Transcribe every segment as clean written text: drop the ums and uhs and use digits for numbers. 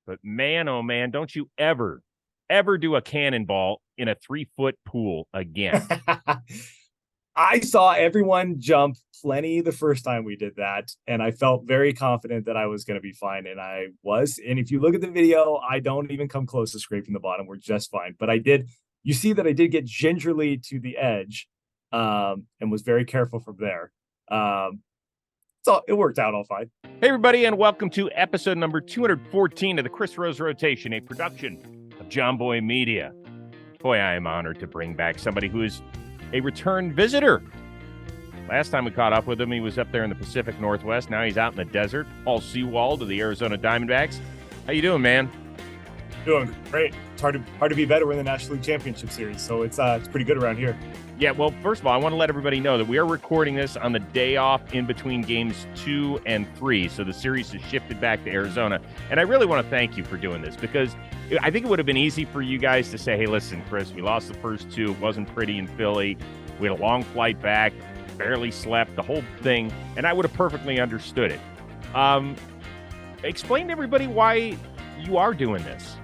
But man, oh man, don't you ever do a cannonball in a 3-foot pool again. I saw everyone jump plenty the first time we did that, and I felt very confident that I was going to be fine, and I was. And if you look at the video, I don't even come close to scraping the bottom. We're just fine. But I did. You see that I did get gingerly to the edge, and was very careful from there. So it worked out all fine. Hey, everybody, and welcome to episode number 214 of the Chris Rose Rotation, a production of John Boy Media. Boy, I am honored to bring back somebody who is a return visitor. Last time we caught up with him, he was up there in the Pacific Northwest. Now he's out in the desert. Paul Sewald of the Arizona Diamondbacks. How you doing, man? Doing great. It's hard to be better in the National League Championship Series, so it's pretty good around here. Yeah, well, first of all, I want to let everybody know that we are recording this on the day off in between games 2 and 3, so the series has shifted back to Arizona. And I really want to thank you for doing this, because I think it would have been easy for you guys to say, hey, listen, Chris, we lost the first 2. It wasn't pretty in Philly. We had a long flight back, barely slept, the whole thing, and I would have perfectly understood it. Explain to everybody why you are doing this.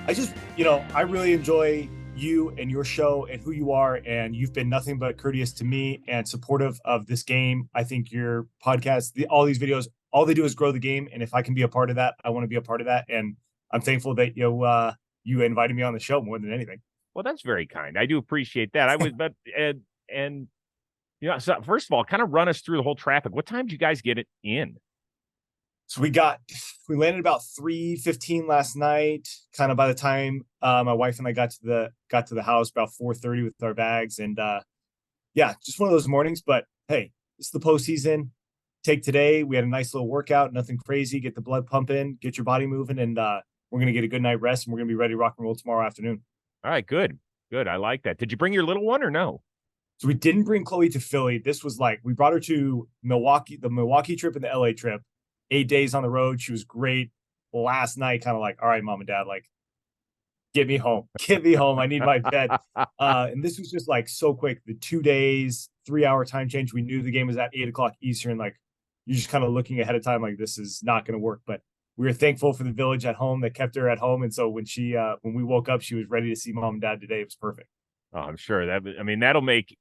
I really enjoy you and your show and who you are, and you've been nothing but courteous to me and supportive of this game. I think your podcast, all these videos, all they do is grow the game, and if I can be a part of that, I want to be a part of that, and I'm thankful that you invited me on the show more than anything. Well, that's very kind. I do appreciate that. I was, but so first of all, kind of run us through the whole traffic. What time did you guys get it in? So we landed about 3:15 last night. Kind of by the time my wife and I got to the house about 4:30 with our bags, and just one of those mornings. But hey, it's the postseason. Take today. We had a nice little workout, nothing crazy. Get the blood pumping, get your body moving, and we're gonna get a good night rest, and we're gonna be ready to rock and roll tomorrow afternoon. All right, good. I like that. Did you bring your little one or no? So we didn't bring Chloe to Philly. This was we brought her to Milwaukee, the Milwaukee trip and the LA trip. 8 days on the road. She was great. Last night, kind of like, all right, mom and dad, get me home. Get me home. I need my bed. And this was just so quick. The 2 days, 3-hour time change. We knew the game was at 8:00 Eastern. You're just kind of looking ahead of time, this is not going to work. But we were thankful for the village at home that kept her at home. And so when we woke up, she was ready to see mom and dad today. It was perfect. Oh, I'm sure that'll make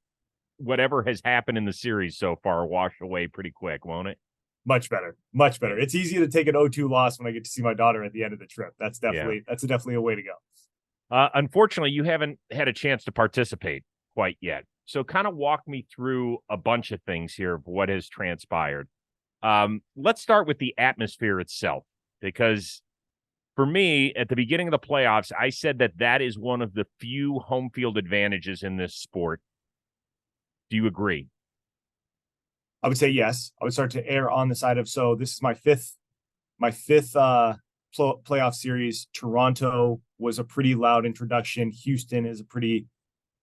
whatever has happened in the series so far wash away pretty quick, won't it? Much better. It's easy to take an 0-2 loss when I get to see my daughter at the end of the trip. That's definitely a way to go. Unfortunately, you haven't had a chance to participate quite yet. So kind of walk me through a bunch of things here of what has transpired. Let's start with the atmosphere itself, because for me, at the beginning of the playoffs, I said that is one of the few home field advantages in this sport. Do you agree? I would say yes. I would start to err on the side of, so this is my fifth playoff series. Toronto was a pretty loud introduction. Houston is a pretty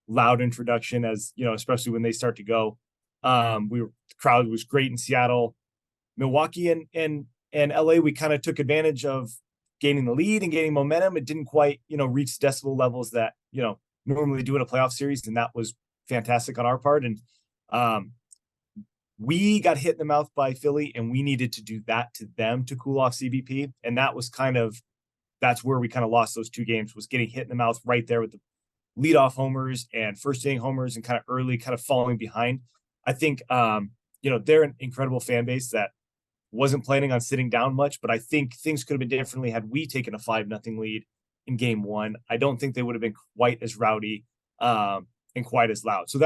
loud introduction, as especially when they start to go. The crowd was great in Seattle. Milwaukee and LA, we kind of took advantage of gaining the lead and gaining momentum. It didn't quite reach decibel levels that normally do in a playoff series, and that was fantastic on our part. And we got hit in the mouth by Philly, and we needed to do that to them to cool off CBP. And that's where we kind of lost those 2 games, was getting hit in the mouth right there with the leadoff homers and first inning homers, and kind of early kind of falling behind. I think, they're an incredible fan base that wasn't planning on sitting down much, but I think things could have been differently had we taken a 5-0 lead in game 1. I don't think they would have been quite as rowdy and quite as loud. So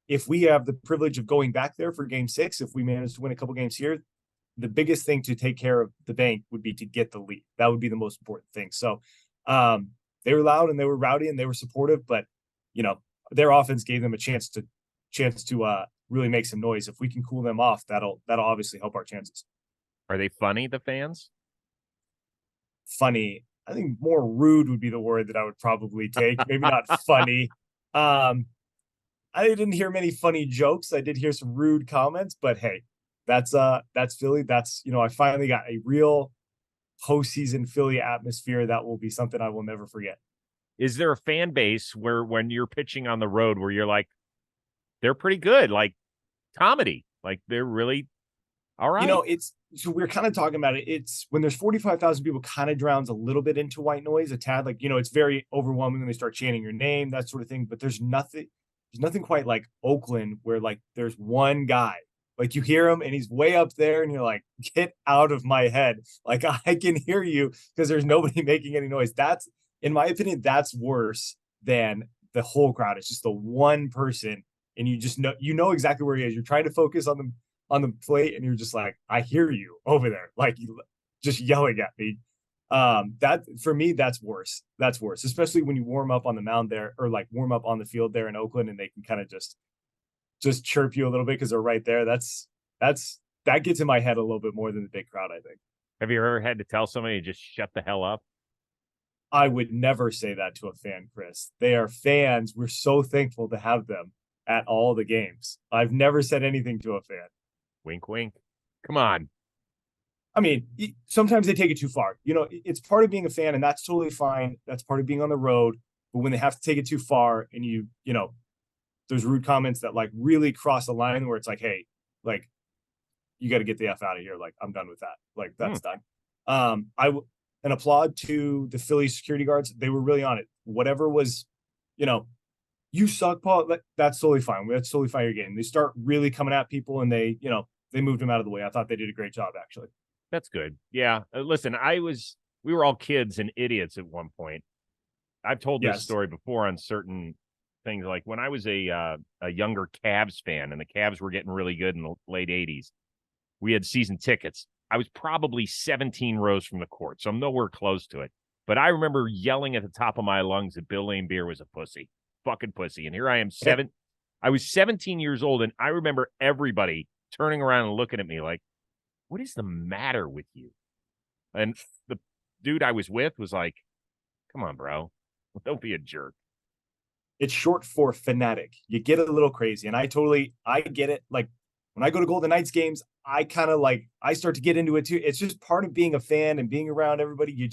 if we have the privilege of going back there for game 6, if we manage to win a couple games here, the biggest thing to take care of the bank would be to get the lead. That would be the most important thing. So they were loud and they were rowdy and they were supportive, but their offense gave them a chance to really make some noise. If we can cool them off, that'll obviously help our chances. Are they funny, the fans? Funny. I think more rude would be the word that I would probably take. Maybe not funny. I didn't hear many funny jokes. I did hear some rude comments, but hey, that's Philly. I finally got a real postseason Philly atmosphere. That will be something I will never forget. Is there a fan base where when you're pitching on the road where you're like, they're pretty good, like comedy, like they're really All right. It's so we're kind of talking about it. It's when there's 45,000 people, kind of drowns a little bit into white noise, a tad. Like, it's very overwhelming when they start chanting your name, that sort of thing. But there's nothing quite like Oakland where like there's one guy, like you hear him and he's way up there and you're like, get out of my head. Like I can hear you because there's nobody making any noise. That's, in my opinion, that's worse than the whole crowd. It's just the one person and you just know exactly where he is. You're trying to focus on the plate and you're just like, I hear you over there, like you just yelling at me. That for me, that's worse. That's worse, especially when you warm up on the mound there or like warm up on the field there in Oakland and they can kind of just chirp you a little bit because they're right there. That gets in my head a little bit more than the big crowd, I think. Have you ever had to tell somebody to just shut the hell up? I would never say that to a fan, Chris. They are fans. We're so thankful to have them at all the games. I've never said anything to a fan. Wink, wink. Come on. I mean, sometimes they take it too far. It's part of being a fan, and that's totally fine. That's part of being on the road. But when they have to take it too far, and there's rude comments that like really cross the line where it's like, hey, like you got to get the F out of here. Like I'm done with that. Like that's done. An applaud to the Phillies security guards. They were really on it. Whatever was, you suck, Paul. That's totally fine. That's totally fine. Your game. They start really coming at people, and they moved them out of the way. I thought they did a great job, actually. That's good. Yeah. Listen, we were all kids and idiots at one point. I've told this story before on certain things. Like when I was a younger Cavs fan and the Cavs were getting really good in the late 80s, we had season tickets. I was probably 17 rows from the court, so I'm nowhere close to it. But I remember yelling at the top of my lungs that Bill Laimbeer was a pussy, fucking pussy. And here I am, I was 17 years old, and I remember everybody turning around and looking at me like, what is the matter with you? And the dude I was with was like, come on, bro. Don't be a jerk. It's short for fanatic. You get a little crazy. And I get it. Like when I go to Golden Knights games, I kind of I start to get into it too. It's just part of being a fan and being around everybody.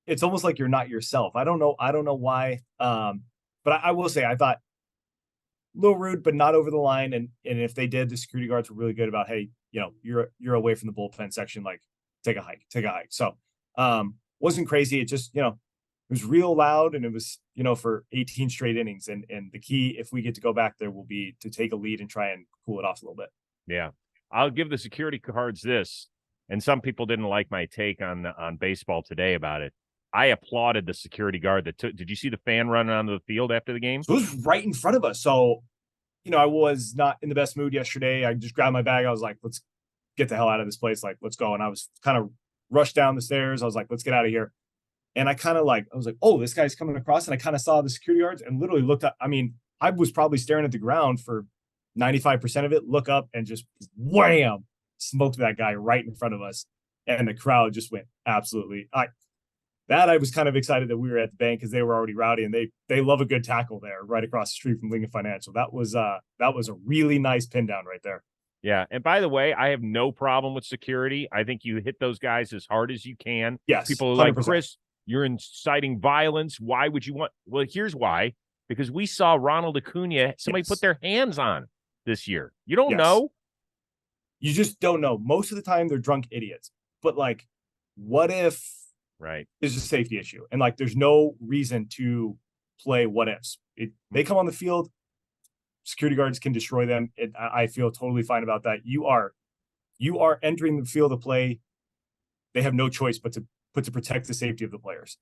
It's almost like you're not yourself. I don't know why. But I will say, I thought a little rude, but not over the line. And if they did, the security guards were really good about, hey, you're away from the bullpen section, like take a hike. So, wasn't crazy. It just, it was real loud and it was, for 18 straight innings. And the key, if we get to go back there, will be to take a lead and try and cool it off a little bit. Yeah. I'll give the security guards this. And some people didn't like my take on baseball today about it. I applauded the security guard that did you see the fan running onto the field after the game? So it was right in front of us. So, I was not in the best mood yesterday. I just grabbed my bag. I was like, let's get the hell out of this place. Like, let's go. And I was kind of rushed down the stairs. I was like, let's get out of here. And I was like, oh, this guy's coming across. And I kind of saw the security guards and literally looked up. I mean, I was probably staring at the ground for 95% of it, look up and just wham, smoked that guy right in front of us. And the crowd just went absolutely. I was kind of excited that we were at the bank because they were already rowdy and they love a good tackle there right across the street from Lincoln Financial. That was a really nice pin down right there. Yeah. And by the way, I have no problem with security. I think you hit those guys as hard as you can. Yes. People are 100%. Like, Chris, you're inciting violence. Why would you want? Well, here's why. Because we saw Ronald Acuna, somebody put their hands on this year. You don't know. You just don't know. Most of the time they're drunk idiots. But like, what if is a safety issue? And like, there's no reason to play what ifs. They come on the field, security guards can destroy them. I feel totally fine about that. You are entering the field of play. They have no choice but to protect the safety of the players.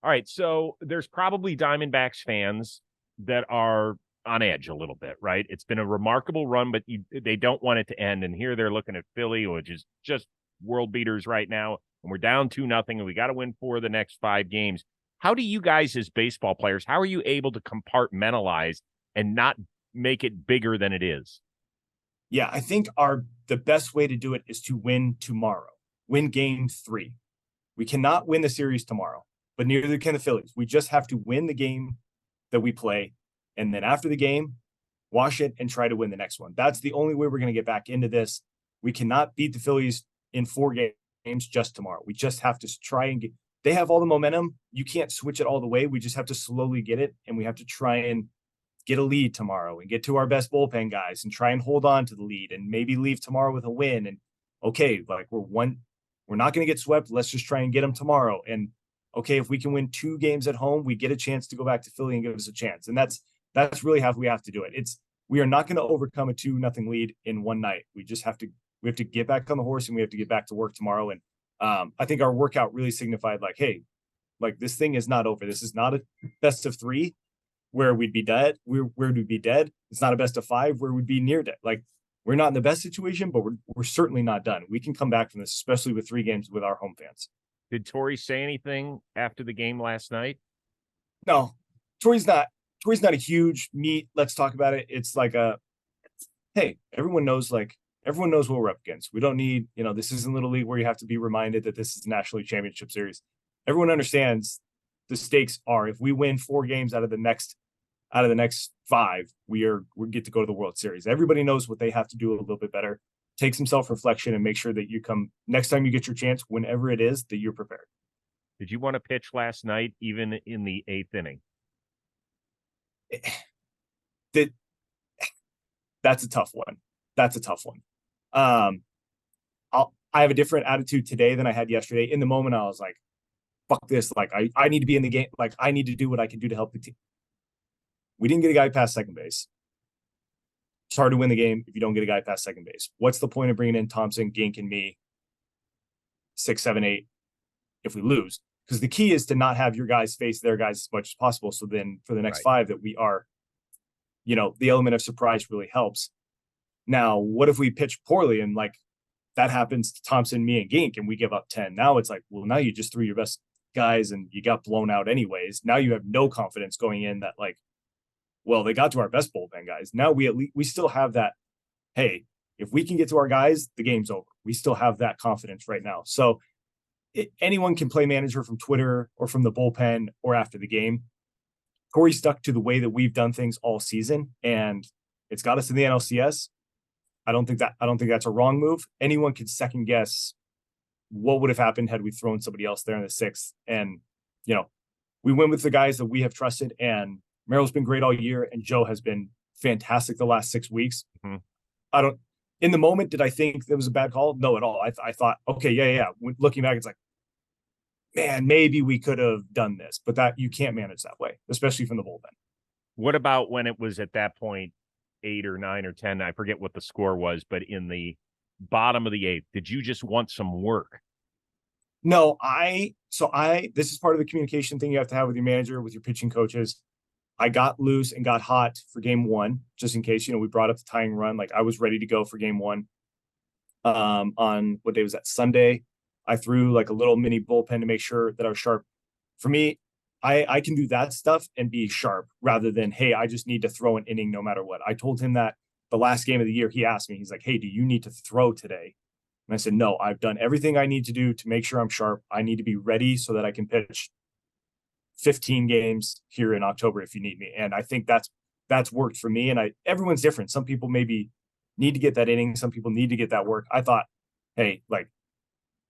All right. So there's probably Diamondbacks fans that are on edge a little bit, right? It's been a remarkable run, but they don't want it to end. And here they're looking at Philly, which is just world beaters right now. And we're down 2-0, and we got to win 4 of the next 5 games. How do you guys as baseball players, how are you able to compartmentalize and not make it bigger than it is? Yeah, I think the best way to do it is to win tomorrow. Win game 3. We cannot win the series tomorrow, but neither can the Phillies. We just have to win the game that we play. And then after the game, wash it and try to win the next one. That's the only way we're going to get back into this. We cannot beat the Phillies in 4 games just tomorrow. We just have to try and they have all the momentum. You can't switch it all the way. We just have to slowly get it. And we have to try and get a lead tomorrow and get to our best bullpen guys and try and hold on to the lead and maybe leave tomorrow with a win. And okay, like we're not going to get swept. Let's just try and get them tomorrow. And okay, if we can win 2 games at home, we get a chance to go back to Philly and give us a chance. And that's really how we have to do it. We are not going to overcome a 2-0 lead in one night. We have to get back on the horse and we have to get back to work tomorrow. And I think our workout really signified like, hey, like this thing is not over. This is not a best of 3 where we'd be dead. Where we'd be dead. It's not a best of 5 where we'd be near dead. Like we're not in the best situation, but we're certainly not done. We can come back from this, especially with 3 games with our home fans. Did Torey say anything after the game last night? No, Torey's not a huge meet. Let's talk about it. It's like hey, everyone knows what we're up against. We don't need, this isn't Little League where you have to be reminded that this is a National League Championship Series. Everyone understands the stakes are if we win 4 games out of the next 5, we get to go to the World Series. Everybody knows what they have to do a little bit better. Take some self-reflection and make sure that you come next time you get your chance, whenever it is, that you're prepared. Did you want to pitch last night, even in the 8th inning? That's a tough one. I have a different attitude today than I had yesterday. In the moment, I was like, fuck this. Like, I need to be in the game. Like, I need to do what I can do to help the team. We didn't get a guy past second base. It's hard to win the game if you don't get a guy past second base. What's the point of bringing in Thompson, Gink, and me 6, 7, 8 if we lose? Because the key is to not have your guys face their guys as much as possible. So then for the next 5 that we are, the element of surprise really helps. Now, what if we pitch poorly and like that happens to Thompson, me, and Gink, and we give up 10? Now it's like, well, now you just threw your best guys and you got blown out anyways. Now you have no confidence going in that like, well, they got to our best bullpen guys. Now we still have that, hey, if we can get to our guys, the game's over. We still have that confidence right now. So anyone can play manager from Twitter or from the bullpen or after the game. Torey stuck to the way that we've done things all season, and it's got us in the NLCS. I don't think that's a wrong move. Anyone could second guess what would have happened had we thrown somebody else there in the 6th. And, we went with the guys that we have trusted, and Merrill's been great all year, and Joe has been fantastic the last 6 weeks. Mm-hmm. In the moment, did I think that was a bad call? No, at all. I thought, okay, yeah. Looking back, it's like, man, maybe we could have done this, but that you can't manage that way, especially from the bullpen. What about when it was at that point 8 or 9 or 10? I forget what the score was, but in the bottom of the 8th, did you just want some work? No, this is part of the communication thing you have to have with your manager, with your pitching coaches. I got loose and got hot for game 1, just in case, we brought up the tying run. Like I was ready to go for game 1. On what day was that? Sunday. I threw like a little mini bullpen to make sure that I was sharp. For me, I can do that stuff and be sharp rather than, hey, I just need to throw an inning no matter what. I told him that the last game of the year, he asked me, he's like, hey, do you need to throw today? And I said, no, I've done everything I need to do to make sure I'm sharp. I need to be ready so that I can pitch 15 games here in October if you need me. And I think that's worked for me. And everyone's different. Some people maybe need to get that inning. Some people need to get that work. I thought, hey, like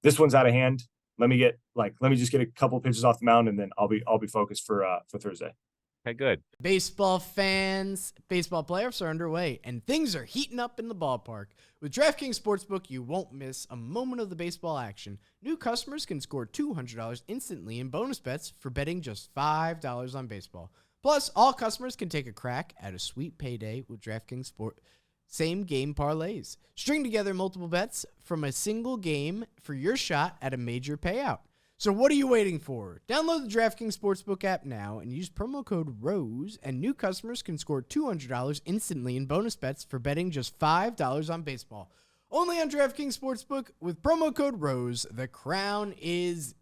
this one's out of hand. Let me just get a couple pitches off the mound, and then I'll be focused for Thursday. Okay, good. Baseball fans, baseball playoffs are underway, and things are heating up in the ballpark. With DraftKings Sportsbook, you won't miss a moment of the baseball action. New customers can score $200 instantly in bonus bets for betting just $5 on baseball. Plus, all customers can take a crack at a sweet payday with DraftKings Same game parlays. String together multiple bets from a single game for your shot at a major payout. So what are you waiting for? Download the DraftKings Sportsbook app now and use promo code ROSE, and new customers can score $200 instantly in bonus bets for betting just $5 on baseball. Only on DraftKings Sportsbook with promo code ROSE. The crown is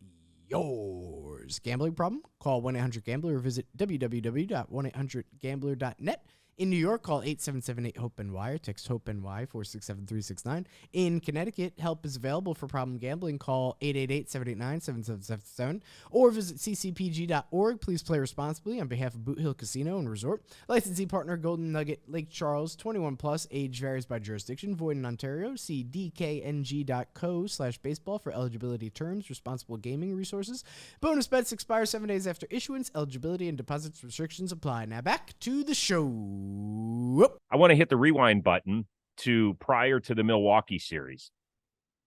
yours. Gambling problem? Call 1-800-GAMBLER or visit www.1800gambler.net. In New York, call 877-8-HOPE-NY or text HOPE-NY 467-369. In Connecticut, help is available for problem gambling. Call 888-789-7777 or visit ccpg.org. Please play responsibly on behalf of Boot Hill Casino and Resort. Licensee partner Golden Nugget Lake Charles, 21 plus. Age varies by jurisdiction. Void in Ontario. See dkng.co/baseball for eligibility terms, responsible gaming resources. Bonus bets expire 7 days after issuance. Eligibility and deposits restrictions apply. Now back to the show. I want to hit the rewind button to prior to the Milwaukee series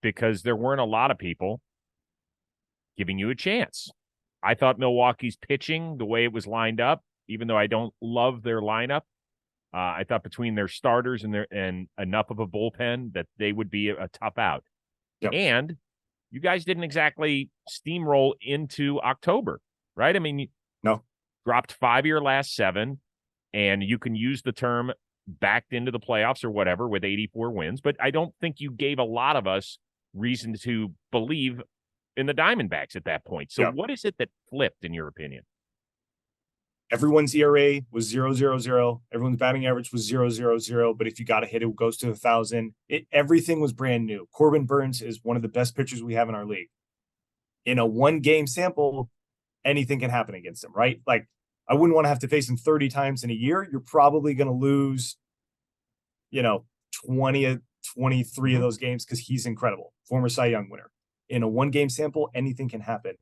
because there weren't a lot of people giving you a chance. I thought Milwaukee's pitching, the way it was lined up, even though I don't love their lineup, I thought between their starters and enough of a bullpen that they would be a tough out. Yep. And you guys didn't exactly steamroll into October, right? I mean, no. Dropped 5 your last 7, and you can use the term backed into the playoffs or whatever with 84 wins, but I don't think you gave a lot of us reason to believe in the Diamondbacks at that point. So What is it that flipped, in your opinion? Everyone's ERA was 0.00. Everyone's batting average was 0.00. But if you got a hit, it goes to 1,000. Everything was brand new. Corbin Burnes is one of the best pitchers we have in our league. In a 1-game sample, anything can happen against him, right? Like, I wouldn't want to have to face him 30 times in a year. You're probably going to lose, 23 of those games because he's incredible. Former Cy Young winner. In a 1-game sample, anything can happen.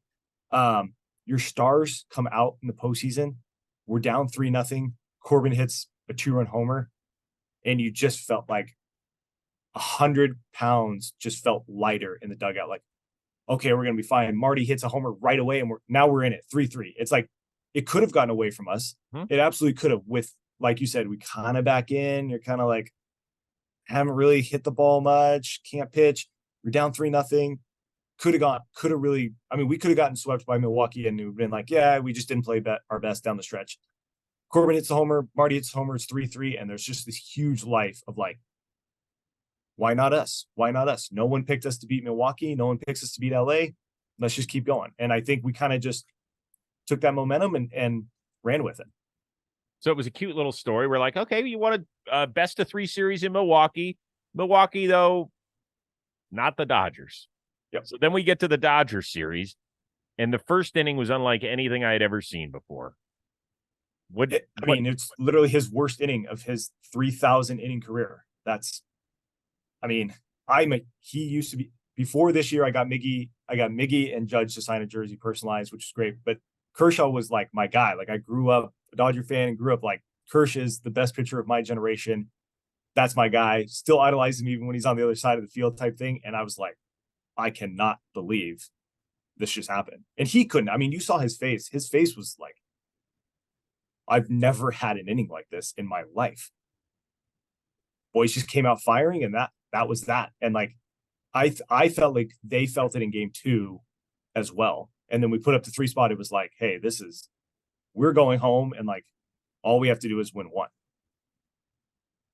Your stars come out in the postseason. We're down 3-0. Corbin hits a 2-run homer, and you just felt like 100 pounds just felt lighter in the dugout. Like, okay, we're going to be fine. Marty hits a homer right away, and we're in it, 3-3. It's like, it could have gotten away from us. It absolutely could have. With, like you said, we kind of back in. You're kind of like, haven't really hit the ball much, can't pitch. We're down 3-0. We could have gotten swept by Milwaukee, and we've been like, yeah, we just didn't play our best down the stretch. Corbin hits the homer, Marty hits the homer, it's 3-3, and there's just this huge life of like, why not us? Why not us? No one picked us to beat Milwaukee. No one picks us to beat LA. Let's just keep going. And I think we kind of just took that momentum and ran with it. So it was a cute little story. We're like, okay, you wanted a best of 3 series in Milwaukee. Milwaukee, though, not the Dodgers. Yep. So then we get to the Dodgers series, and the first inning was unlike anything I had ever seen before. It's literally his worst inning of his 3,000 inning career. He used to be, before this year, I got Miggy and Judge to sign a jersey personalized, which is great. But Kershaw was like my guy. Like, I grew up a Dodger fan and grew up like, Kershaw is the best pitcher of my generation. That's my guy. Still idolize him even when he's on the other side of the field type thing. And I was like, I cannot believe this just happened. And he couldn't. I mean, you saw his face. His face was like, I've never had an inning like this in my life. Boys just came out firing, and that was that. And like, I felt like they felt it in game 2 as well. And then we put up the 3 spot. It was like, hey, we're going home, and like, all we have to do is win 1.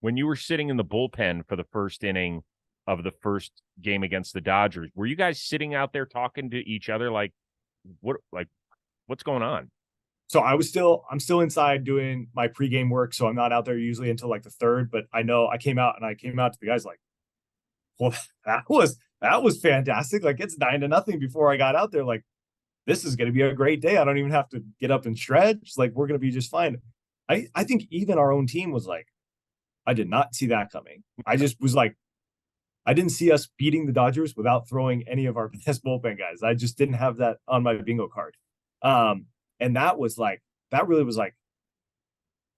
When you were sitting in the bullpen for the first inning of the first game against the Dodgers, were you guys sitting out there talking to each other like, what's going on? So I'm still inside doing my pregame work, so I'm not out there usually until like the 3rd. But I know I came out to the guys like, well, that was fantastic. Like, it's 9-0 before I got out there. Like, this is going to be a great day. I don't even have to get up and stretch. Like, we're going to be just fine. I think even our own team was like, I did not see that coming. I just was like, I didn't see us beating the Dodgers without throwing any of our best bullpen guys. I just didn't have that on my bingo card. And that really was like,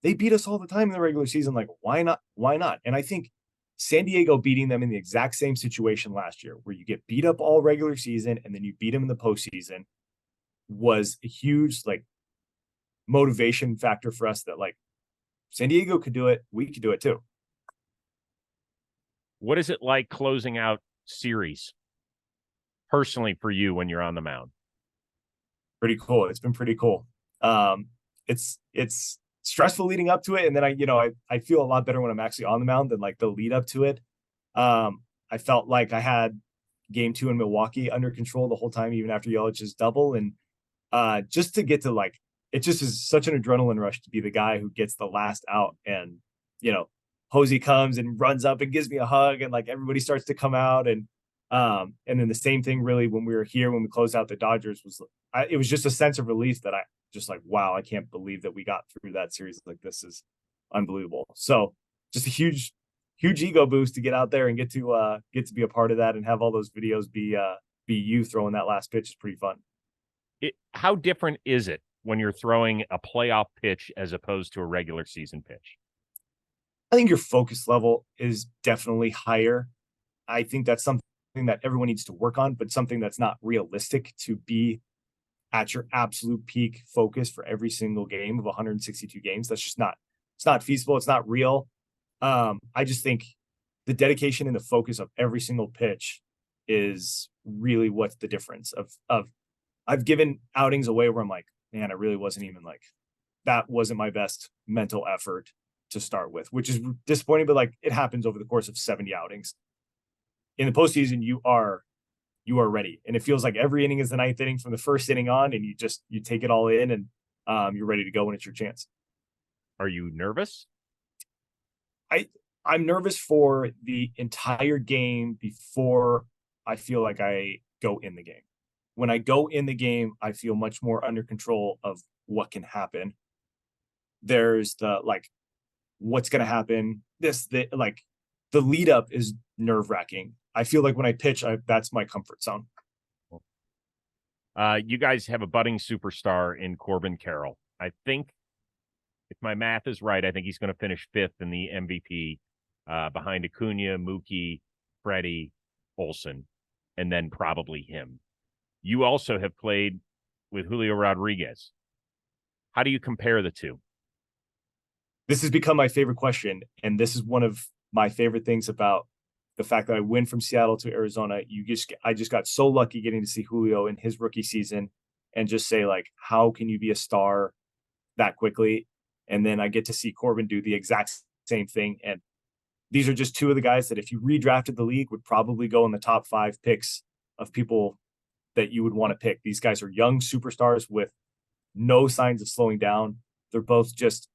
they beat us all the time in the regular season. Like, why not? Why not? And I think San Diego beating them in the exact same situation last year, where you get beat up all regular season and then you beat them in the postseason, was a huge like motivation factor for us that like San Diego could do it. We could do it too. What is it like closing out series personally for you when you're on the mound? Pretty cool. It's been pretty cool. It's stressful leading up to it. And then I feel a lot better when I'm actually on the mound than like the lead up to it. I felt like I had game 2 in Milwaukee under control the whole time, even after Yelich's double. And just to get to like, it just is such an adrenaline rush to be the guy who gets the last out and Posey comes and runs up and gives me a hug, and like everybody starts to come out. And then the same thing really when we were here, when we closed out the Dodgers, it was just a sense of relief that I just like, wow, I can't believe that we got through that series. Like, this is unbelievable. So just a huge ego boost to get out there and get to be a part of that and have all those videos be you throwing that last pitch is pretty fun. How different is it when you're throwing a playoff pitch as opposed to a regular season pitch? I think your focus level is definitely higher. I think that's something that everyone needs to work on, but something that's not realistic to be at your absolute peak focus for every single game of 162 games. That's just it's not feasible. It's not real. I just think the dedication and the focus of every single pitch is really what's the difference of I've given outings away where I'm like, man, I really wasn't even like, that wasn't my best mental effort to start with, which is disappointing, but like it happens over the course of 70 outings. In the postseason, you are ready. And it feels like every inning is the ninth inning from the first inning on, and you take it all in and you're ready to go when it's your chance. Are you nervous? I'm nervous for the entire game before I feel like I go in the game. When I go in the game, I feel much more under control of what can happen. There's the like, what's going to happen. The lead up is nerve wracking. I feel like when I pitch, that's my comfort zone. You guys have a budding superstar in Corbin Carroll. I think, if my math is right, I think he's going to finish 5th in the MVP behind Acuna, Mookie, Freddie, Olsen, and then probably him. You also have played with Julio Rodriguez. How do you compare the two? This has become my favorite question, and this is one of my favorite things about the fact that I went from Seattle to Arizona. I just got so lucky getting to see Julio in his rookie season and just say, like, how can you be a star that quickly? And then I get to see Corbin do the exact same thing. And these are just two of the guys that if you redrafted the league would probably go in the top 5 picks of people that you would want to pick. These guys are young superstars with no signs of slowing down. They're both just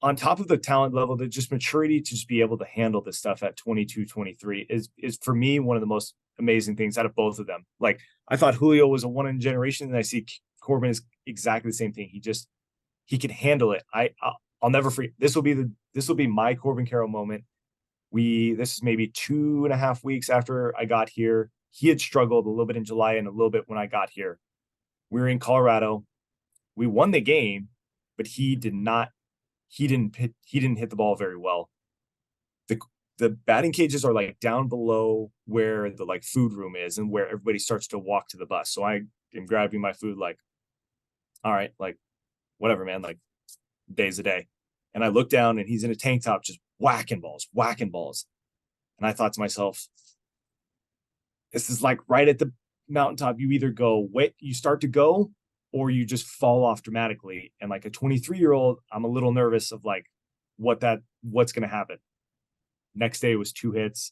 on top of the talent level, the just maturity to just be able to handle this stuff at 22, 23 is for me one of the most amazing things out of both of them. Like, I thought Julio was a one in a generation, and I see Corbin is exactly the same thing. He can handle it. I'll never forget. This will be my Corbin Carroll moment. This is maybe 2.5 weeks after I got here. He had struggled a little bit in July and a little bit when I got here. We were in Colorado. We won the game, but he didn't hit the ball very well. The batting cages are like down below where the like food room is and where everybody starts to walk to the bus. So I am grabbing my food like, all right, like whatever, man, like day's a day. And I look down and he's in a tank top just whacking balls. And I thought to myself, this is like right at the mountaintop. You either you start to go, or you just fall off dramatically. And like a 23-year-old, I'm a little nervous of like what's going to happen. Next day was 2 hits.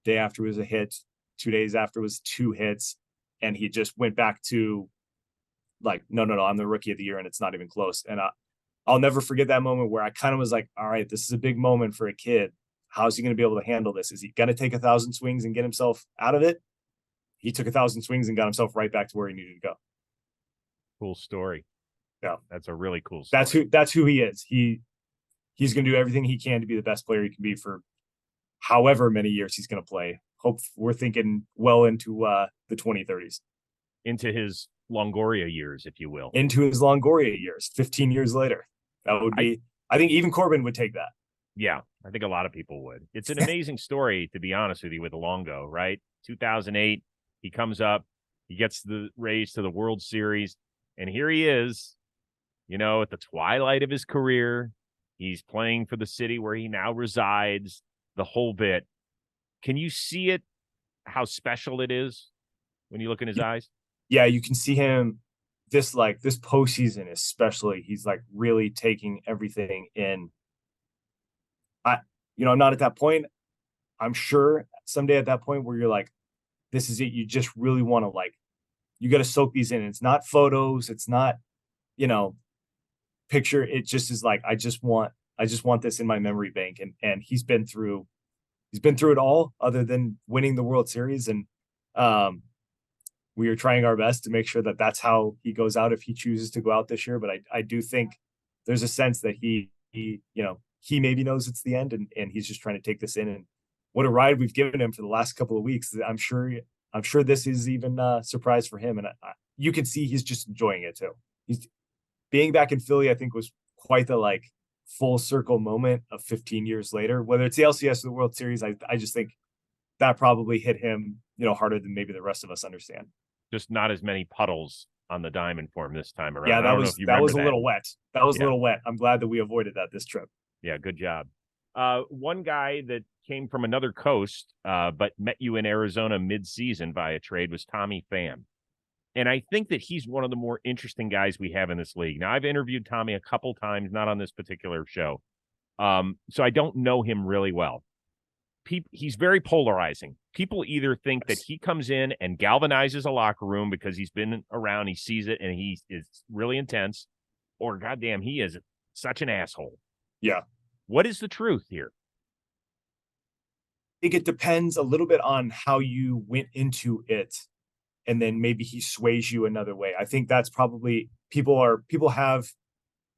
Day after was a hit. 2 days after was 2 hits. And he just went back to like, no, I'm the rookie of the year and it's not even close. And I'll never forget that moment where I kind of was like, all right, this is a big moment for a kid. How's he going to be able to handle this? Is he going to take 1,000 swings and get himself out of it? He took 1,000 swings and got himself right back to where he needed to go. Cool story. Yeah. That's a really cool story. That's who he is. He's going to do everything he can to be the best player he can be for however many years he's going to play. We're thinking well into the 2030s. Into his Longoria years, if you will. Into his Longoria years, 15 years later. That would be, I think even Corbin would take that. Yeah, I think a lot of people would. It's an amazing story, to be honest with you, with Longo, right? 2008, he comes up, he gets the Rays to the World Series, and here he is, at the twilight of his career. He's playing for the city where he now resides, the whole bit. Can you see it, how special it is when you look in his eyes? Yeah, you can see him this postseason especially. He's like really taking everything in. I'm not at that point. I'm sure someday at that point where you're like, this is it. You just really want to you got to soak these in. It's not photos. It's not, picture. It just is like, I just want I just want this in my memory bank. And he's been through it all other than winning the World Series. And we are trying our best to make sure that that's how he goes out if he chooses to go out this year. But I do think there's a sense that he maybe knows it's the end, and he's just trying to take this in. And what a ride we've given him for the last couple of weeks. I'm sure this is even a surprise for him. And you can see he's just enjoying it too. He's being back in Philly, I think, was quite the full circle moment of 15 years later, whether it's the LCS or the World Series. I just think that probably hit him, harder than maybe the rest of us understand. Just not as many puddles on the diamond for him this time around. Yeah, that was a little wet. That was a little wet. I'm glad that we avoided that this trip. Yeah, good job. One guy that came from another coast, but met you in Arizona mid-season via trade was Tommy Pham. And I think that he's one of the more interesting guys we have in this league. Now, I've interviewed Tommy a couple times, not on this particular show. So I don't know him really well. He's very polarizing. People either think that he comes in and galvanizes a locker room because he's been around, he sees it, and he is really intense, or goddamn, he is such an asshole. Yeah. What is the truth here? I think it depends a little bit on how you went into it, and then maybe he sways you another way. I think that's probably people have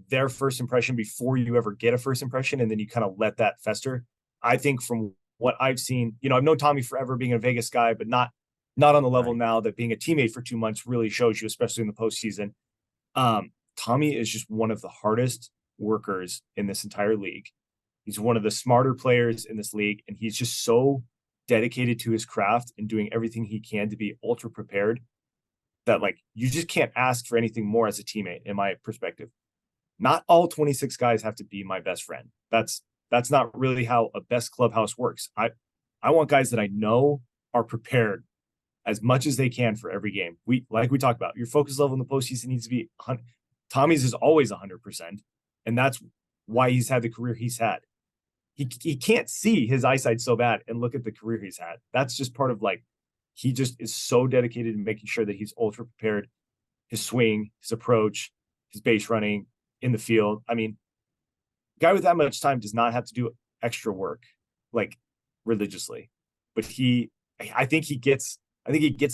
their first impression before you ever get a first impression, and then you kind of let that fester. I think from what I've seen, I've known Tommy forever, being a Vegas guy, but not on the level now that being a teammate for 2 months really shows you, especially in the postseason. Tommy is just one of the hardest workers in this entire league. He's one of the smarter players in this league, and he's just so dedicated to his craft and doing everything he can to be ultra prepared that you just can't ask for anything more as a teammate, in my perspective. Not all 26 guys have to be my best friend. That's not really how a best clubhouse works. I want guys that I know are prepared as much as they can for every game. We talked about, your focus level in the postseason needs to be 100. Tommy's is always 100%, and that's why he's had the career he's had. He can't see, his eyesight so bad, and look at the career he's had. That's just part of he just is so dedicated to making sure that he's ultra prepared. His swing, his approach, his base running in the field. I mean, a guy with that much time does not have to do extra work religiously, but I think he gets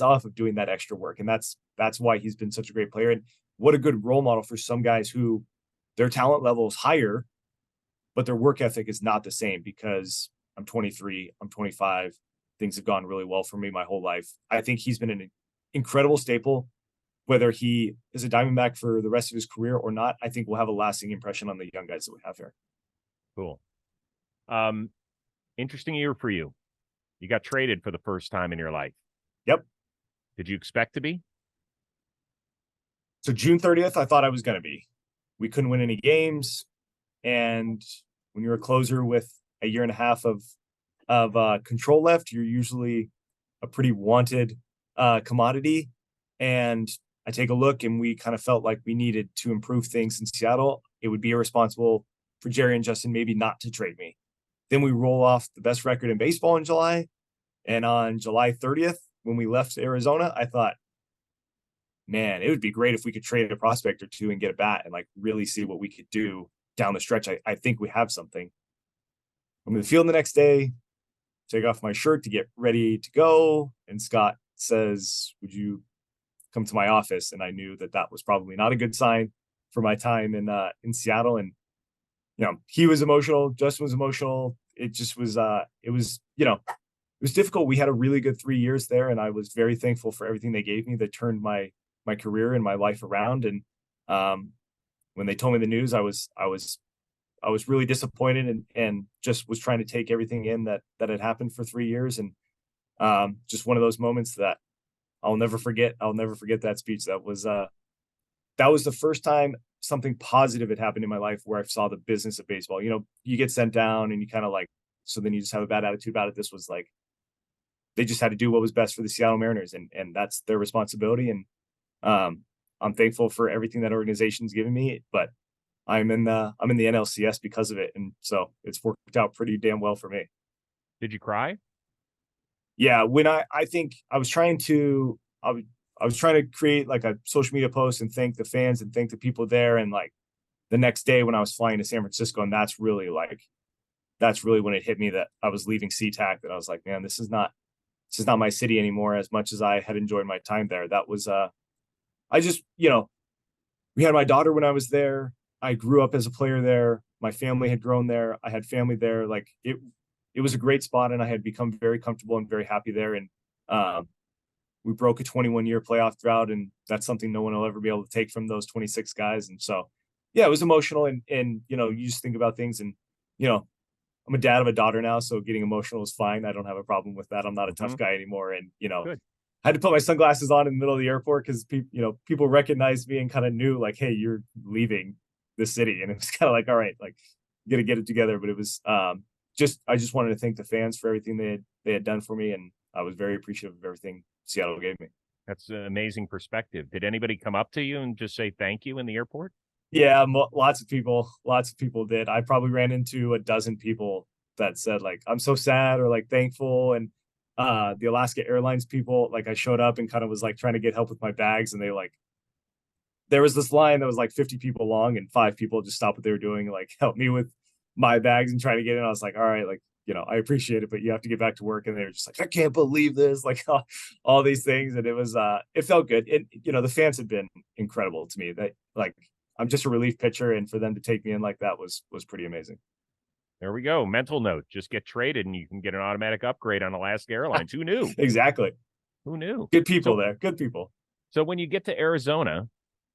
off of doing that extra work, and that's why he's been such a great player. And what a good role model for some guys who their talent level is higher, but their work ethic is not the same. Because I'm 23, I'm 25, things have gone really well for me my whole life. I think he's been an incredible staple. Whether he is a Diamondback for the rest of his career or not, I think we'll have a lasting impression on the young guys that we have here. Cool. Interesting year for you. You got traded for the first time in your life. Yep. Did you expect to be? So June 30th, I thought I was going to be. We couldn't win any games. And when you're a closer with a year and a half of control left, you're usually a pretty wanted commodity. And I take a look, and we kind of felt like we needed to improve things in Seattle. It would be irresponsible for Jerry and Justin maybe not to trade me. Then we roll off the best record in baseball in July. And on July 30th, when we left Arizona, I thought, man, it would be great if we could trade a prospect or two and get a bat and really see what we could do down the stretch. I think we have something. I'm in the field the next day, take off my shirt to get ready to go. And Scott says, would you come to my office? And I knew that was probably not a good sign for my time in Seattle. And, he was emotional. Justin was emotional. It just was, it was difficult. We had a really good 3 years there, and I was very thankful for everything they gave me that turned my career and my life around. And when they told me the news, I was really disappointed and just was trying to take everything in that had happened for 3 years. And just one of those moments that I'll never forget. I'll never forget that speech. That was the first time something positive had happened in my life where I saw the business of baseball. You get sent down and you kind of so then you just have a bad attitude about it. This was they just had to do what was best for the Seattle Mariners, and that's their responsibility. And I'm thankful for everything that organization's given me, but I'm in the NLCS because of it. And so it's worked out pretty damn well for me. Did you cry? Yeah. When I think I was trying to create a social media post and thank the fans and thank the people there. And the next day when I was flying to San Francisco, and that's really when it hit me that I was leaving SeaTac, that I was like, man, this is not my city anymore. As much as I had enjoyed my time there, that was I just, we had my daughter when I was there. I grew up as a player there. My family had grown there. I had family there. Like it was a great spot, and I had become very comfortable and very happy there. And we broke a 21-year playoff drought, and that's something no one will ever be able to take from those 26 guys. And so, yeah, it was emotional. And you just think about things, and I'm a dad of a daughter now, so getting emotional is fine. I don't have a problem with that. I'm not a tough guy anymore, and Good. I had to put my sunglasses on in the middle of the airport because people recognized me and kind of knew, like, hey, you're leaving the city, and it was kind of like, all right, like, you got to get it together. But it was I just wanted to thank the fans for everything they had done for me, and I was very appreciative of everything Seattle gave me. That's an amazing perspective. Did anybody come up to you and just say thank you in the airport? Yeah, lots of people did. I probably ran into a dozen people that said, like, I'm so sad, or like thankful. And the Alaska Airlines people, like, I showed up and kind of was like trying to get help with my bags, and there was this line that was like 50 people long, and 5 people just stopped what they were doing, like, help me with my bags and trying to get in. I was like, all right, like, I appreciate it, but you have to get back to work. And they were just like, I can't believe this, like, all these things. And it was it felt good. And the fans had been incredible to me. That, like, I'm just a relief pitcher, and for them to take me in like that was pretty amazing. There we go. Mental note: just get traded, and you can get an automatic upgrade on Alaska Airlines. Who knew? Exactly. Who knew? Good people there. Good people. So when you get to Arizona,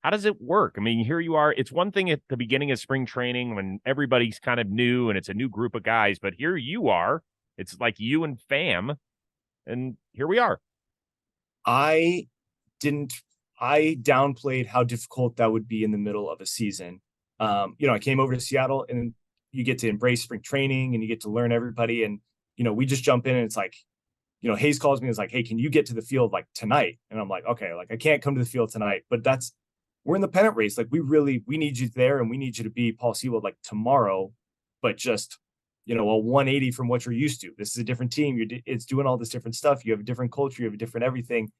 how does it work? I mean, here you are. It's one thing at the beginning of spring training when everybody's kind of new and it's a new group of guys, but here you are. It's like you and Pham, and here we are. I downplayed how difficult that would be in the middle of a season. I came over to Seattle, and you get to embrace spring training, and you get to learn everybody. And, we just jump in, and it's like, Hayes calls me and is like, hey, can you get to the field like tonight? And I'm like, okay, like, I can't come to the field tonight, but we're in the pennant race. Like, we need you there, and we need you to be Paul Sewald like tomorrow, but just, a 180 from what you're used to. This is a different team. It's doing all this different stuff. You have a different culture. You have a different everything.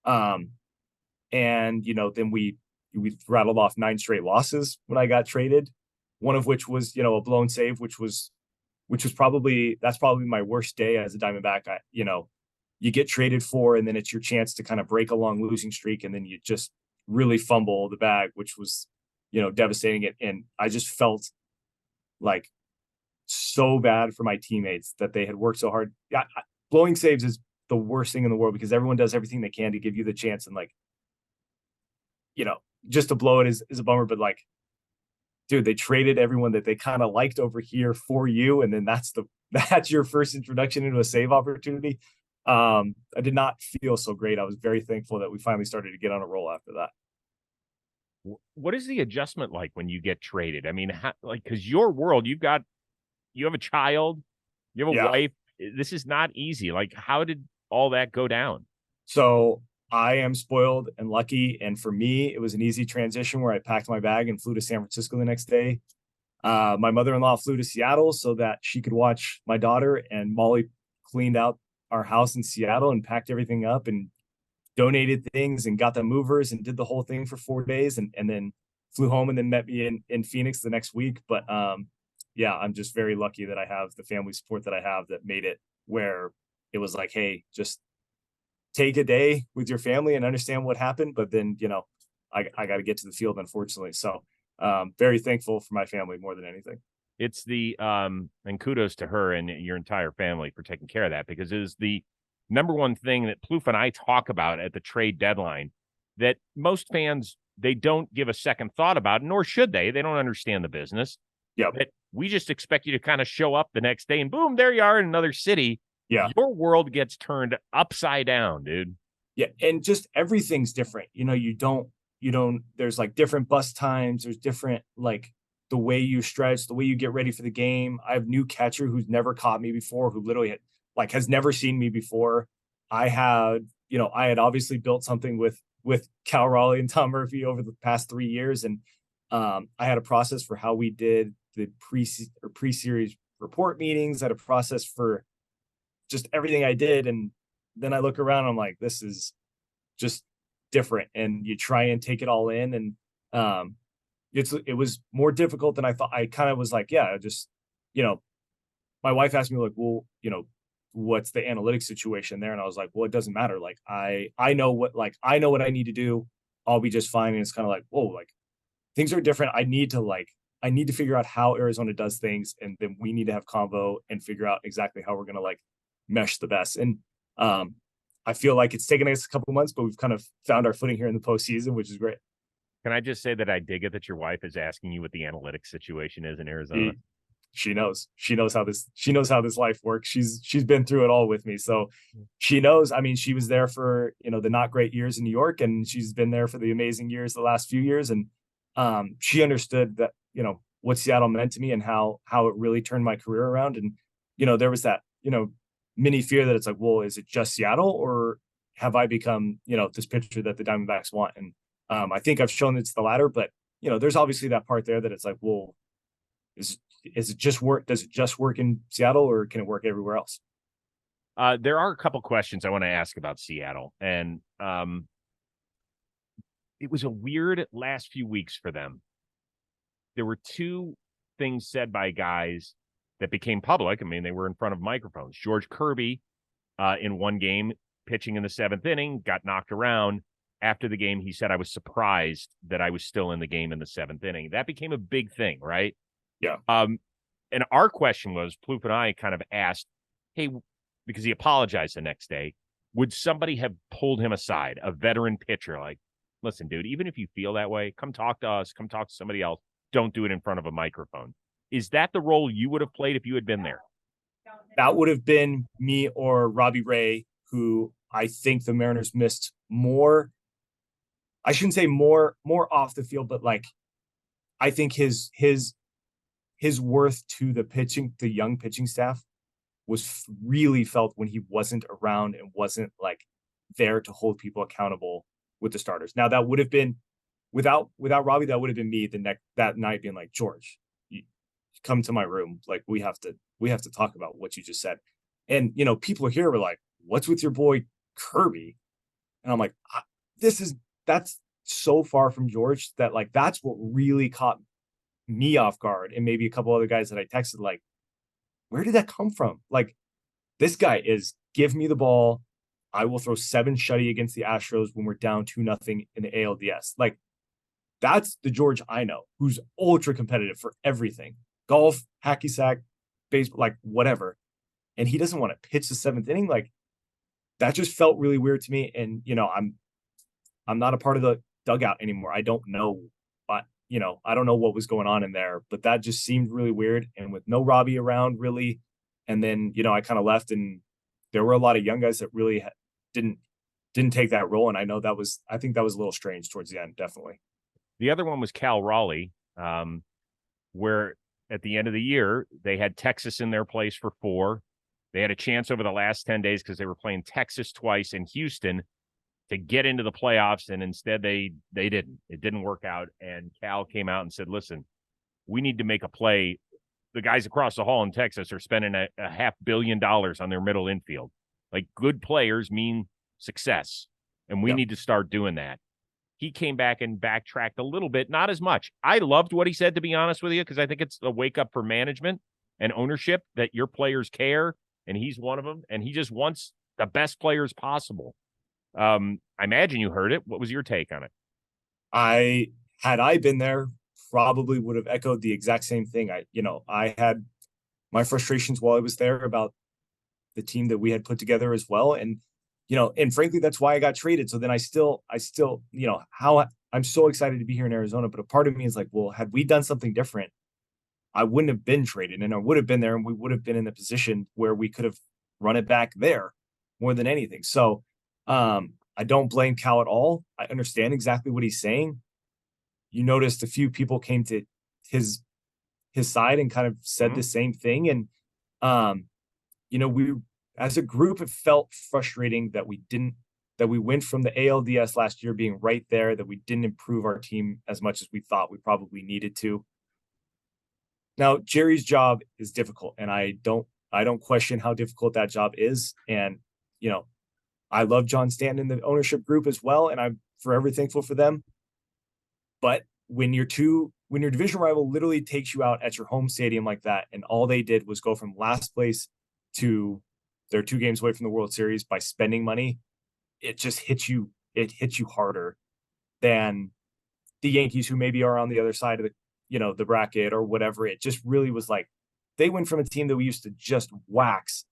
And, then we rattled off 9 straight losses when I got traded, one of which was, a blown save, which was probably my worst day as a Diamondback. You get traded for, and then it's your chance to kind of break a long losing streak, and then you just really fumble the bag, which was, devastating. And I just felt like so bad for my teammates that they had worked so hard. Yeah, blowing saves is the worst thing in the world, because everyone does everything they can to give you the chance, and, like, just to blow it is a bummer. But, like, dude, they traded everyone that they kind of liked over here for you, and then that's your first introduction into a save opportunity. I did not feel so great. I was very thankful that we finally started to get on a roll after that. What is the adjustment like when you get traded? I mean, because your world, you have a child, you have a wife. This is not easy. Like, how did all that go down? So I am spoiled and lucky, and for me, it was an easy transition where I packed my bag and flew to San Francisco the next day. My mother-in-law flew to Seattle so that she could watch my daughter, and Molly cleaned out our house in Seattle and packed everything up and donated things and got the movers and did the whole thing for 4 days, and then flew home, and then met me in Phoenix the next week. But yeah, I'm just very lucky that I have the family support that I have, that made it where it was like, hey, just take a day with your family and understand what happened. But then, I got to get to the field, unfortunately. So very thankful for my family more than anything. It's and kudos to her and your entire family for taking care of that, because it is the number one thing that Plouffe and I talk about at the trade deadline, that most fans, they don't give a second thought about, nor should they. They don't understand the business. Yeah. We just expect you to kind of show up the next day and boom, there you are in another city. Yeah. Your world gets turned upside down, dude. Yeah. And just everything's different. You don't, there's like different bus times. There's different, like, the way you stretch, the way you get ready for the game. I have new catcher who's never caught me before, who literally has never seen me before. I had obviously built something with Cal Raleigh and Tom Murphy over the past 3 years. And I had a process for how we did the pre-series report meetings. I had a process for just everything I did. And then I look around, I'm like, this is just different. And you try and take it all in. And it was more difficult than I thought. I kind of was like, yeah, just, you know, my wife asked me like, well, you know, what's the analytics situation there? And I was like, well, it doesn't matter. Like I know what I need to do. I'll be just fine. And it's kind of like, whoa, like things are different. I need to figure out how Arizona does things. And then we need to have convo and figure out exactly how we're going to like mesh the best. And I feel like it's taken us a couple of months, but we've kind of found our footing here in the postseason, which is great. Can I just say that I dig it that your wife is asking you what the analytics situation is in Arizona? She knows how this life works. She's been through it all with me. So she knows. I mean, she was there for, you know, the not great years in New York, and she's been there for the amazing years the last few years. And she understood that, you know, what Seattle meant to me and how it really turned my career around. And, you know, there was that, you know, mini fear that it's like, well, is it just Seattle, or have I become, you know, this pitcher that the Diamondbacks want? And I think I've shown it's the latter, but, you know, there's obviously that part there that it's like, well, is it just work? Does it just work in Seattle, or can it work everywhere else? There are a couple questions I want to ask about Seattle, and it was a weird last few weeks for them. There were two things said by guys that became public. I mean, they were in front of microphones. George Kirby, in one game, pitching in the 7th inning, got knocked around. After the game, he said, I was surprised that I was still in the game in the 7th inning. That became a big thing, right? Yeah. And our question was, Plouffe and I kind of asked, hey, because he apologized the next day, would somebody have pulled him aside, a veteran pitcher? Like, listen, dude, even if you feel that way, come talk to us, come talk to somebody else. Don't do it in front of a microphone. Is that the role you would have played if you had been there? That would have been me or Robbie Ray, who I think the Mariners missed more. I shouldn't say more off the field, but like, I think his worth to the young pitching staff was really felt when he wasn't around and wasn't like there to hold people accountable with the starters. Now that would have been without Robbie, that would have been me that night being like, George, you come to my room. Like we have to talk about what you just said. And, you know, people here were like, what's with your boy Kirby? And I'm like, that's so far from George that like, that's what really caught me off guard. And maybe a couple other guys that I texted, like, where did that come from? Like, this guy is give me the ball. I will throw 7 shutty against the Astros when we're down 2-0 in the ALDS. Like, that's the George I know, who's ultra competitive for everything. Golf, hacky sack, baseball, like whatever. And he doesn't want to pitch the 7th inning. Like, that just felt really weird to me. And, you know, I'm not a part of the dugout anymore. I don't know, you know, I don't know what was going on in there, but that just seemed really weird. And with no Robbie around really. And then, you know, I kind of left, and there were a lot of young guys that really didn't take that role. And I think that was a little strange towards the end, definitely. The other one was Cal Raleigh, where at the end of the year, they had Texas in their place for 4. They had a chance over the last 10 days because they were playing Texas twice and Houston to get into the playoffs, and instead they didn't. It didn't work out, and Cal came out and said, listen, we need to make a play. The guys across the hall in Texas are spending a $500 million on their middle infield. Like, good players mean success, and we need to start doing that. He came back and backtracked a little bit, not as much. I loved what he said, to be honest with you, because I think it's a wake-up for management and ownership that your players care, and he's one of them, and he just wants the best players possible. I imagine you heard it. What was your take on it? Had I been there, probably would have echoed the exact same thing. I had my frustrations while I was there about the team that we had put together as well. And, you know, and frankly, that's why I got traded. So then I still, you know, how I'm so excited to be here in Arizona, but a part of me is like, well, had we done something different, I wouldn't have been traded, and I would have been there, and we would have been in the position where we could have run it back there more than anything. So, I don't blame Cal at all. I understand exactly what he's saying. You noticed a few people came to his side and kind of said the same thing. And, you know, we, as a group, it felt frustrating that we went from the ALDS last year being right there, that we didn't improve our team as much as we thought we probably needed to. Now, Jerry's job is difficult, and I don't question how difficult that job is. And, you know, I love John Stanton in the ownership group as well, and I'm forever thankful for them. But when your division rival literally takes you out at your home stadium like that, and all they did was go from last place to they're 2 games away from the World Series by spending money, it just hits you. It hits you harder than the Yankees, who maybe are on the other side of the bracket or whatever. It just really was like they went from a team that we used to just wax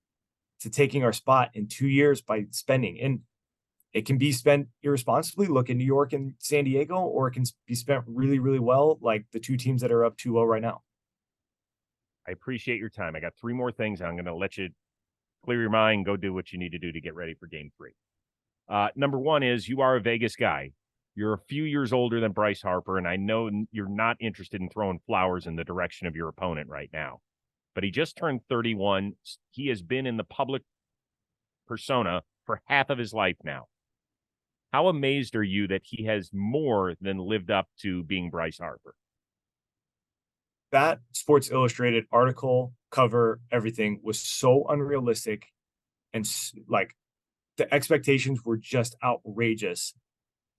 to taking our spot in 2 years by spending. And it can be spent irresponsibly. Look at New York and San Diego, or it can be spent really, really well, like the 2 teams that are up 2-0 right now. I appreciate your time. I got 3 more things. I'm going to let you clear your mind, go do what you need to do to get ready for game 3. Number 1 is you are a Vegas guy. You're a few years older than Bryce Harper, and I know you're not interested in throwing flowers in the direction of your opponent right now. But he just turned 31. He has been in the public persona for half of his life now. How amazed are you that he has more than lived up to being Bryce Harper? That Sports Illustrated article, cover, everything was so unrealistic, and like the expectations were just outrageous.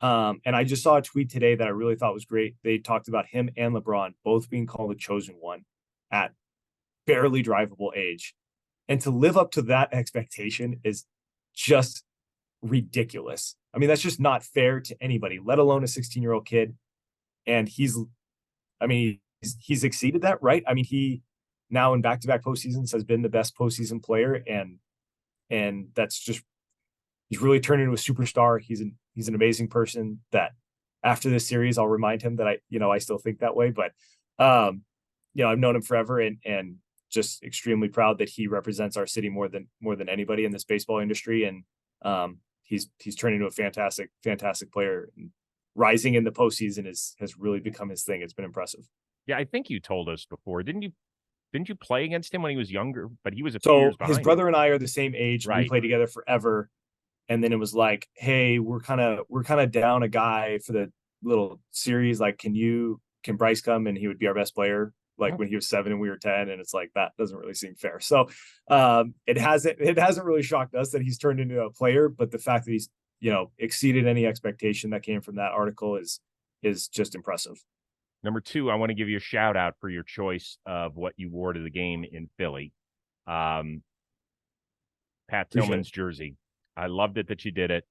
And I just saw a tweet today that I really thought was great. They talked about him and LeBron both being called the chosen one at barely drivable age. And to live up to that expectation is just ridiculous. I mean, that's just not fair to anybody, let alone a 16-year-old kid. And he's exceeded that, right? I mean, he now in back-to-back postseasons has been the best postseason player. And that's just, he's really turned into a superstar. He's an amazing person that after this series, I'll remind him that I still think that way, but I've known him forever and just extremely proud that he represents our city more than anybody in this baseball industry. And he's turned into a fantastic player, and rising in the postseason has really become his thing. It's been impressive. Yeah, I think you told us before, didn't you play against him when he was younger? But he was a few years behind. His brother and I are the same age. Right. We played together forever. And then it was like, hey, we're kind of down a guy for the little series. Like, can Bryce come and he would be our best player? Like when he was 7 and we were 10, and it's like, that doesn't really seem fair. So it hasn't really shocked us that he's turned into a player, but the fact that he's, exceeded any expectation that came from that article is just impressive. Number 2, I want to give you a shout out for your choice of what you wore to the game in Philly. Pat Tillman's jersey. I loved it that you did it.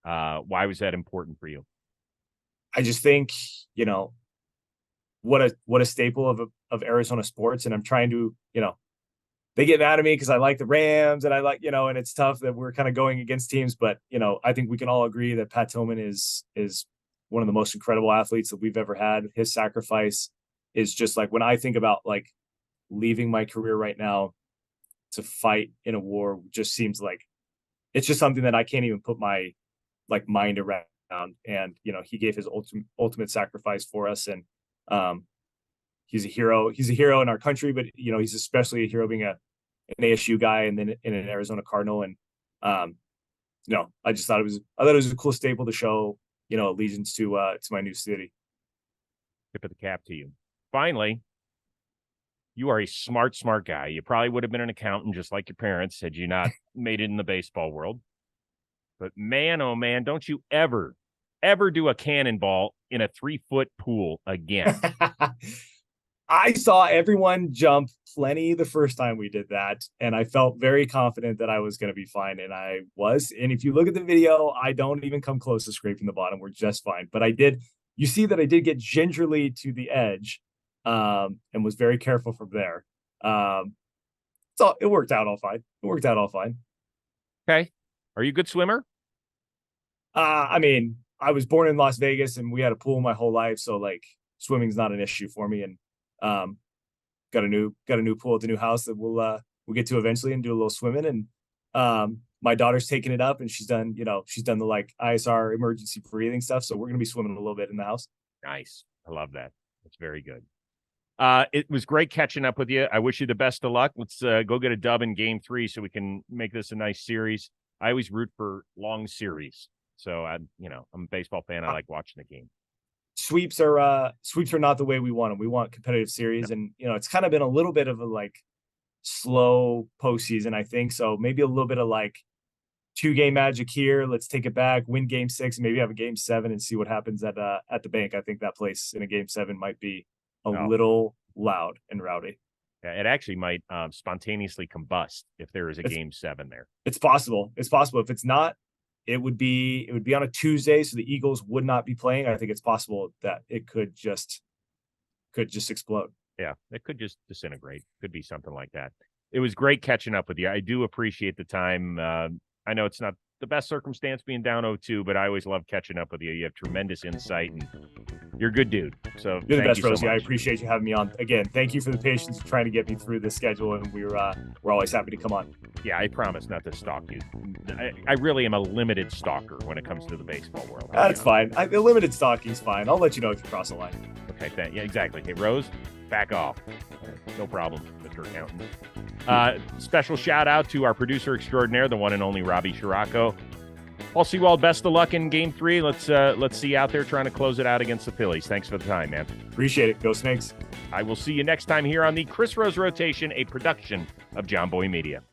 Why was that important for you? I just think, what a staple of Arizona sports. And I'm trying to, they get mad at me because I like the Rams and I like, and it's tough that we're kind of going against teams, but I think we can all agree that Pat Tillman is one of the most incredible athletes that we've ever had. His sacrifice is just like, when I think about like leaving my career right now to fight in a war, just seems like it's just something that I can't even put my mind around. And, he gave his ultimate sacrifice for us. And he's a hero. He's a hero in our country, but, he's especially a hero being an ASU guy and then in an Arizona Cardinal. And, I just thought it was a cool staple to show, allegiance to my new city. Tip of the cap to you. Finally, you are a smart guy. You probably would have been an accountant just like your parents had you not made it in the baseball world. But man, oh man, don't you ever do a cannonball in a 3-foot pool again. I saw everyone jump plenty the first time we did that, and I felt very confident that I was going to be fine, and I was. And if you look at the video, I don't even come close to scraping the bottom. We're just fine. But you see that I did get gingerly to the edge, and was very careful from there. So it worked out all fine. Okay. Are you a good swimmer? I mean, I was born in Las Vegas and we had a pool my whole life. So like swimming's not an issue for me. And got a new pool at the new house that we'll get to eventually and do a little swimming. And my daughter's taking it up and she's done the like ISR emergency breathing stuff. So we're going to be swimming a little bit in the house. Nice. I love that. That's very good. It was great catching up with you. I wish you the best of luck. Let's go get a dub in game 3 so we can make this a nice series. I always root for long series. So I'm a baseball fan. I like watching the game. Sweeps are not the way we want them. We want competitive series. And, it's kind of been a little bit of a like slow postseason, I think. So maybe a little bit of like 2-game magic here. Let's take it back, win game 6, maybe have a game 7 and see what happens at the bank. I think that place in a game 7 might be a little loud and rowdy. Yeah, it actually might spontaneously combust if there is a game 7 there. It's possible. It's possible. If it's not, it would be on a Tuesday, so the Eagles would not be playing. I think it's possible that it could just explode. Yeah, it could just disintegrate. Could be something like that. It was great catching up with you. I do appreciate the time. I know it's not the best circumstance being down 0-2, but I always love catching up with you. You have tremendous insight, and you're a good dude. So you're the best, Rosie. So I appreciate you having me on. Again, thank you for the patience of trying to get me through this schedule, and we're always happy to come on. Yeah, I promise not to stalk you. I really am a limited stalker when it comes to the baseball world. That's fine. The limited stalking's fine. I'll let you know if you cross the line. Okay, yeah, exactly. Hey, Rose, back off. No problem, Mr. Accountant. Special shout out to our producer extraordinaire, the one and only Robbie Scirocco. Paul Sewald, best of luck in Game 3. Let's see you out there trying to close it out against the Phillies. Thanks for the time, man. Appreciate it. Go Snakes. I will see you next time here on the Chris Rose Rotation, a production of John Boy Media.